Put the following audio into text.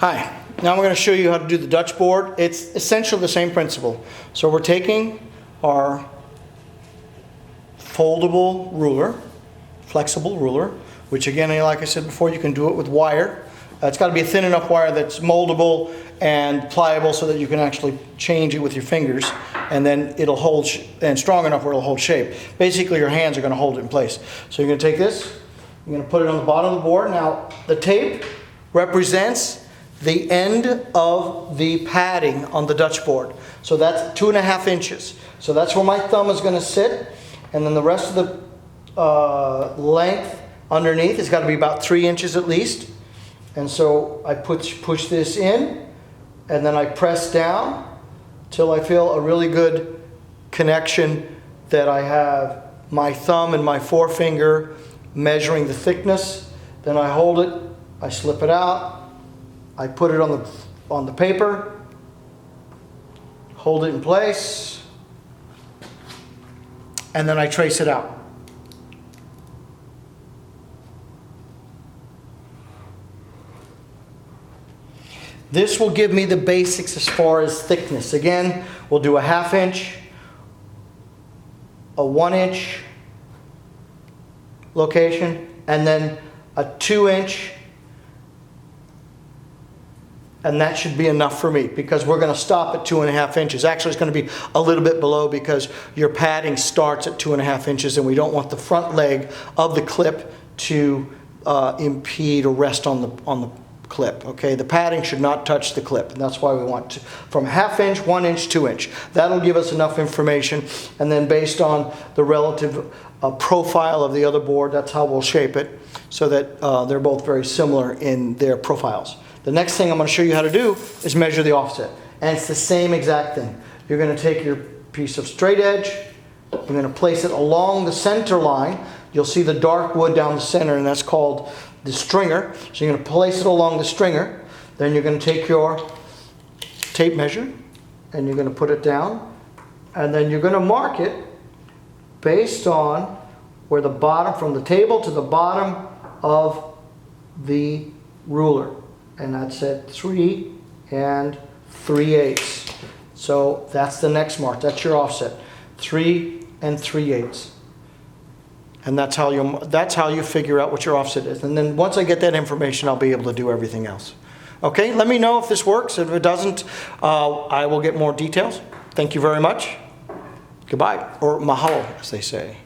Hi, now I'm going to show you how to do the Dutch board. It's essentially the same principle. So we're taking our foldable ruler, flexible ruler, which again, like I said before, you can do it with wire. It's got to be a thin enough wire that's moldable and pliable so that you can actually change it with your fingers, and then it'll hold, and strong enough where it'll hold shape. Basically, your hands are going to hold it in place. So you're going to take this, you're going to put it on the bottom of the board. Now, the tape represents the end of the padding on the Dutch board. So that's 2.5 inches. So that's where my thumb is going to sit, and then the rest of the length underneath has got to be about 3 inches at least. And so I push this in, and then I press down till I feel a really good connection that I have my thumb and my forefinger measuring the thickness. Then I hold it, I slip it out, I put it on the paper, hold it in place, and then I trace it out. This will give me the basics as far as thickness. Again, we'll do a 1/2 inch, a 1 inch location, and then a 2 inch, and that should be enough for me because we're going to stop at 2.5 inches. Actually, it's going to be a little bit below because your padding starts at 2.5 inches, and we don't want the front leg of the clip to impede or rest on the clip. Okay, the padding should not touch the clip, and that's why we want from 1/2 inch, 1 inch, 2 inch. That'll give us enough information, and then based on the relative profile of the other board, that's how we'll shape it so that they're both very similar in their profiles. The next thing I'm going to show you how to do is measure the offset, and it's the same exact thing. You're going to take your piece of straight edge, you're going to place it along the center line. You'll see the dark wood down the center, and that's called the stringer. So you're going to place it along the stringer. Then you're going to take your tape measure and you're going to put it down, and then you're going to mark it based on where the bottom, from the table to the bottom of the ruler, and that's at 3 3/8. So that's the next mark. That's your offset, 3 3/8. And that's how you figure out what your offset is. And then once I get that information, I'll be able to do everything else. Okay, let me know if this works. If it doesn't, I will get more details. Thank you very much. Goodbye, or mahalo, as they say.